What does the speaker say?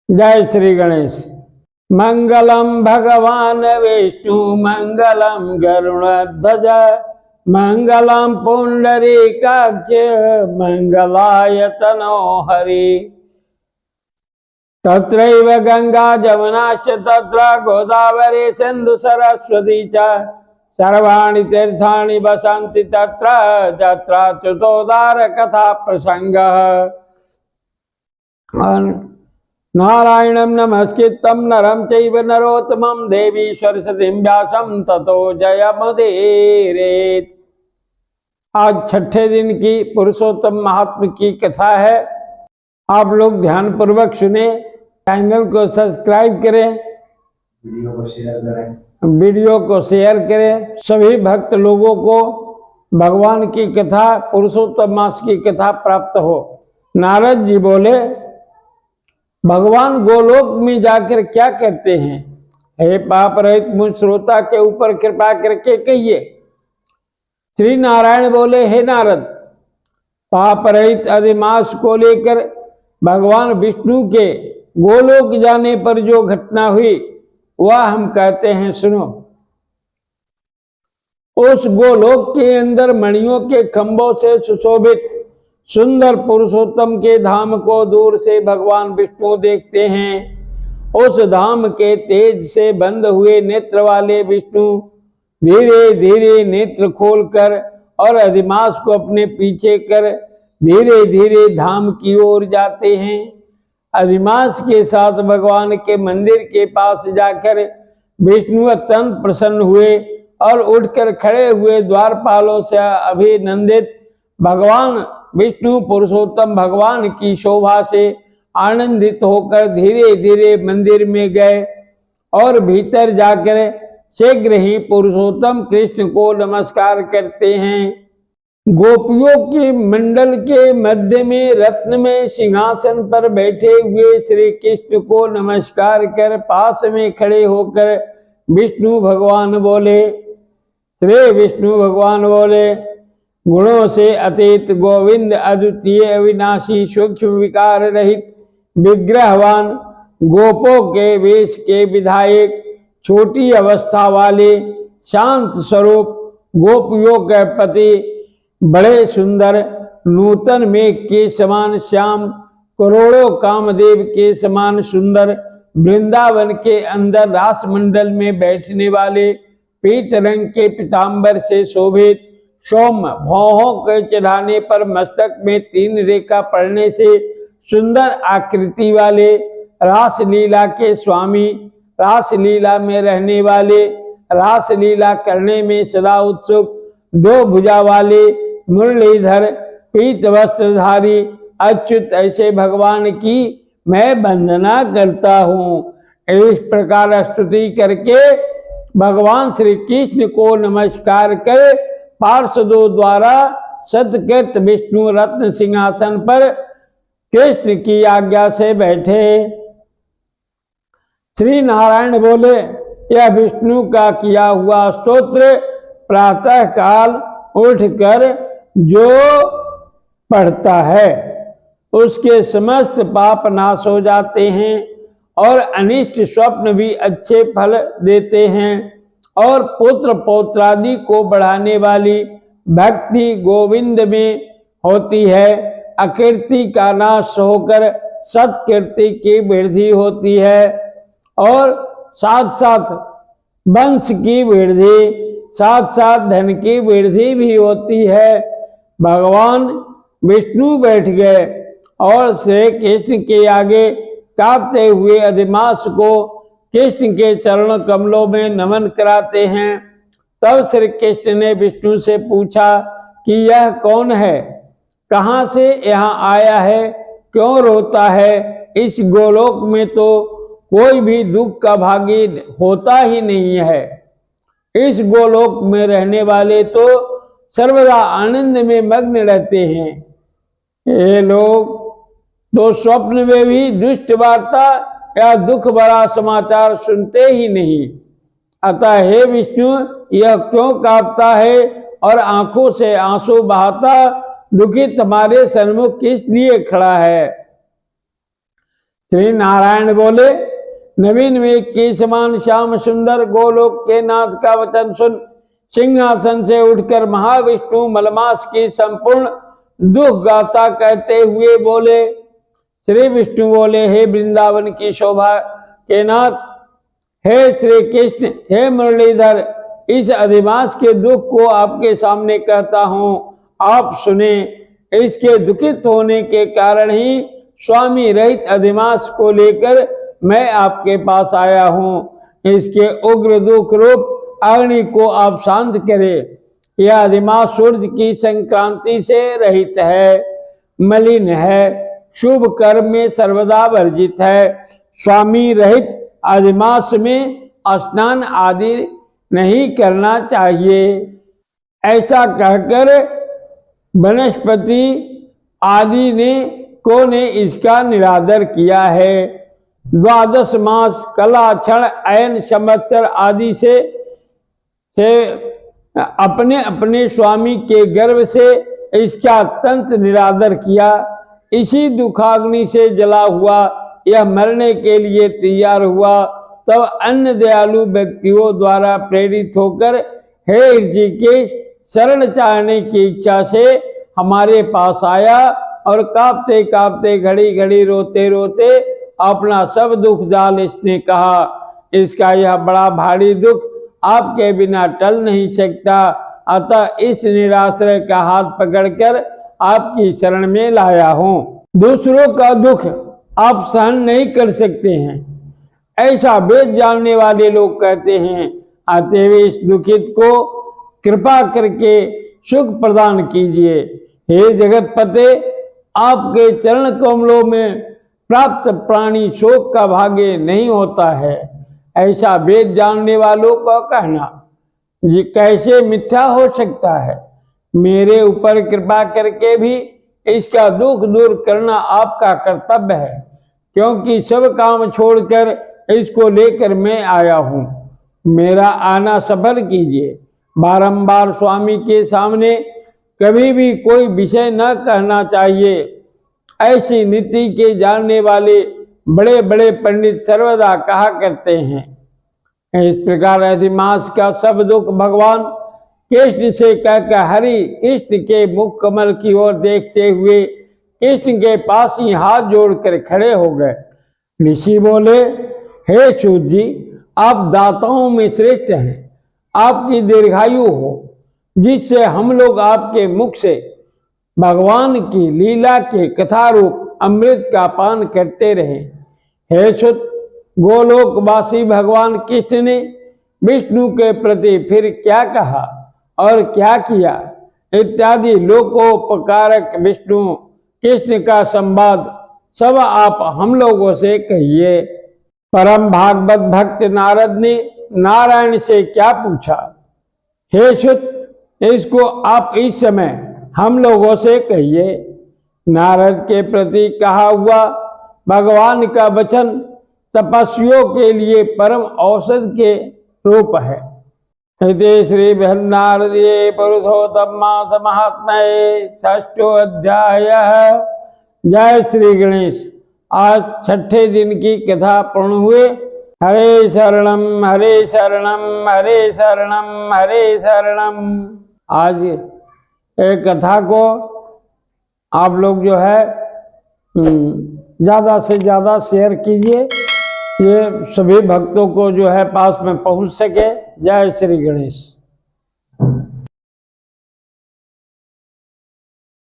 जय श्री गणेश। मंगलम भगवान विष्णु मंगलम गरुड़ध्वज मंगलम पुंडरीकाक्ष मंगलाय तनो हरि। तत्रैव गंगा जमुनाश्च तत्र गोदावरी सिंधु सरस्वती च सर्वाणि तीर्थानि वसन्ति तत्र जत्र च्युतोद्धार कथा प्रसंगः। नारायणं नमस्कृतं नरं चैव नरोत्तमं देवी सरस्वतीं व्यासं ततो जयमुदीरयेत्। आज छठे दिन की पुरुषोत्तम महात्मा की कथा है। आप लोग ध्यान पूर्वक सुने, चैनल को सब्सक्राइब करें, वीडियो को शेयर करें। सभी भक्त लोगों को भगवान की कथा, पुरुषोत्तम मास की कथा प्राप्त हो। नारद जी बोले, भगवान गोलोक में जाकर क्या करते हैं? हे पाप रहित मुझ श्रोता के ऊपर कृपा करके कहिए। श्री नारायण बोले, हे नारद, पाप रहित अधिमास को लेकर भगवान विष्णु के गोलोक जाने पर जो घटना हुई वह हम कहते हैं, सुनो। उस गोलोक के अंदर मणियों के खंभों से सुशोभित सुंदर पुरुषोत्तम के धाम को दूर से भगवान विष्णु देखते हैं। उस धाम के तेज से बंद हुए नेत्र वाले विष्णु धीरे धीरे नेत्र खोलकर और अधिमास को अपने पीछे कर धीरे धीरे धाम की ओर जाते हैं। अधिमास के साथ भगवान के मंदिर के पास जाकर विष्णु अत्यंत प्रसन्न हुए और उठकर खड़े हुए द्वारपालों से अभिनंदित भगवान विष्णु पुरुषोत्तम भगवान की शोभा से आनंदित होकर धीरे धीरे मंदिर में गए और भीतर जाकर शीघ्र ही पुरुषोत्तम कृष्ण को नमस्कार करते हैं। गोपियों के मंडल के मध्य में रत्न में सिंहासन पर बैठे हुए श्री कृष्ण को नमस्कार कर पास में खड़े होकर विष्णु भगवान बोले, श्री विष्णु भगवान बोले, गुणों से अतीत गोविंद अद्वितीय अविनाशी सूक्ष्म विकार रहित विग्रहवान गोपों के वेश के विधायक छोटी अवस्था वाले शांत स्वरूप गोपियों के पति बड़े सुंदर नूतन मेघ के समान श्याम करोड़ों कामदेव के समान सुंदर वृंदावन के अंदर रास मंडल में बैठने वाले पीत रंग के पीतांबर से शोभित सौम्य भौहों के चढ़ाने पर मस्तक में 3 रेखा पड़ने से सुंदर आकृति वाले रासलीला के स्वामी, रासलीला में रहने वाले, रासलीला करने में सदा उत्सुक, 2 भुजा वाले मुरलीधर पीत वस्त्रधारी अच्युत ऐसे भगवान की मैं वंदना करता हूँ। इस प्रकार स्तुति करके भगवान श्री कृष्ण को नमस्कार कर पार्षदों द्वारा सत्कृत विष्णु रत्न सिंहासन पर कृष्ण की आज्ञा से बैठे। श्री नारायण बोले, यह विष्णु का किया हुआ स्तोत्र प्रातः काल उठकर जो पढ़ता है उसके समस्त पाप नाश हो जाते हैं और अनिष्ट स्वप्न भी अच्छे फल देते हैं और पुत्र पौत्रादि को बढ़ाने वाली भक्ति गोविंद में होती है। अकीर्ति का नाश होकर सत्कीर्ति की वृद्धि होती है और साथ साथ वंश की वृद्धि, साथ साथ धन की वृद्धि भी होती है। भगवान विष्णु बैठ गए और श्री कृष्ण के आगे कांपते हुए अधिमास को कृष्ण के चरण कमलों में नमन कराते हैं। तब श्री कृष्ण ने विष्णु से पूछा कि यह कौन है, कहाँ से यहाँ आया है, क्यों रोता है? इस गोलोक में तो कोई भी दुख का भागी होता ही नहीं है। इस गोलोक में रहने वाले तो सर्वदा आनंद में मग्न रहते हैं। ये लोग तो स्वप्न में भी दुष्ट वार्ता या दुख भरा समाचार सुनते ही नहीं। अतः हे विष्णु, यह क्यों कांपता है और आंखों से आंसू बहाता दुखित हमारे सन्मुख किस लिए खड़ा है? श्री नारायण बोले, नवीन मेघ के समान श्याम सुंदर गोलोक के नाथ का वचन सुन सिंहासन से उठकर महाविष्णु मलमास की संपूर्ण दुख गाथा कहते हुए बोले। श्री विष्णु बोले, हे वृंदावन की शोभा के नाथ, हे श्री कृष्ण, हे मुरलीधर, इस अधिमास के दुख को आपके सामने कहता हूँ, आप सुने। इसके दुखित होने के कारण ही स्वामी रहित अधिमास को लेकर मैं आपके पास आया हूँ। इसके उग्र दुख रूप अग्नि को आप शांत करें। यह अधिमास सूर्य की संक्रांति से रहित है, मलिन है, शुभ कर्म में सर्वदा वर्जित है। स्वामी रहित अधिमास में स्नान आदि नहीं करना चाहिए। ऐसा कहकर वनस्पति आदि ने इसका निरादर किया है। 12 मास कला क्षण अयन संवत्सर आदि से अपने अपने स्वामी के गर्भ से इसका अत्यंत निरादर किया। इसी दुखाग्नि से जला हुआ यह मरने के लिए तैयार हुआ। तब अन्य दयालु व्यक्तियों द्वारा प्रेरित होकर हे ऋषिकेश शरण चाहने की इच्छा से हमारे पास आया और कांपते कांपते घड़ी घड़ी रोते रोते अपना सब दुख जाल इसने कहा। इसका यह बड़ा भारी दुख आपके बिना टल नहीं सकता, अतः इस निराश्रय का हाथ पकड़कर आपकी शरण में लाया हूँ। दूसरों का दुख आप सहन नहीं कर सकते हैं, ऐसा वेद जानने वाले लोग कहते हैं। अतएव इस दुखित को कृपा करके सुख प्रदान कीजिए। हे जगतपते, आपके चरण कमलों में प्राप्त प्राणी शोक का भाग्य नहीं होता है, ऐसा वेद जानने वालों का कहना ये कैसे मिथ्या हो सकता है। मेरे ऊपर कृपा करके भी इसका दुख दूर करना आपका कर्तव्य है, क्योंकि सब काम छोड़कर इसको लेकर मैं आया हूँ। मेरा आना सफल कीजिए। बारंबार स्वामी के सामने कभी भी कोई विषय न कहना चाहिए, ऐसी नीति के जानने वाले बड़े बड़े पंडित सर्वदा कहा करते हैं। इस प्रकार अधिमास का सब दुख भगवान कृष्ण से कहकर हरि कृष्ण के मुख कमल की ओर देखते हुए कृष्ण के पास ही हाथ जोड़कर खड़े हो गए। ऋषि बोले, हे सूत जी, आप दाताओं में श्रेष्ठ हैं। आपकी दीर्घायु हो, जिससे हम लोग आपके मुख से भगवान की लीला के कथारूप अमृत का पान करते रहे। हे सुत, गोलोकवासी भगवान कृष्ण ने विष्णु के प्रति फिर क्या कहा और क्या किया इत्यादि लोकोपकारक विष्णु कृष्ण का संवाद सब आप हम लोगों से कहिए। परम भागवत भक्त नारद ने नारायण से क्या पूछा? हे सुत, इसको आप इस समय हम लोगों से कहिए। नारद के प्रति कहा हुआ भगवान का वचन तपस्वियों के लिए परम औषध के रूप है। इति श्री बृहन्नारदीये पुरुषोत्तम मास महात्म्ये षष्ठो अध्याय। जय श्री गणेश। आज छठे दिन की कथा पूर्ण हुए। हरे शरणम हरे शरणम हरे शरणम हरे शरणम। आज एक कथा को आप लोग जो है ज़्यादा से ज़्यादा शेयर कीजिए, ये सभी भक्तों को जो है पास में पहुंच सके। जय श्री गणेश।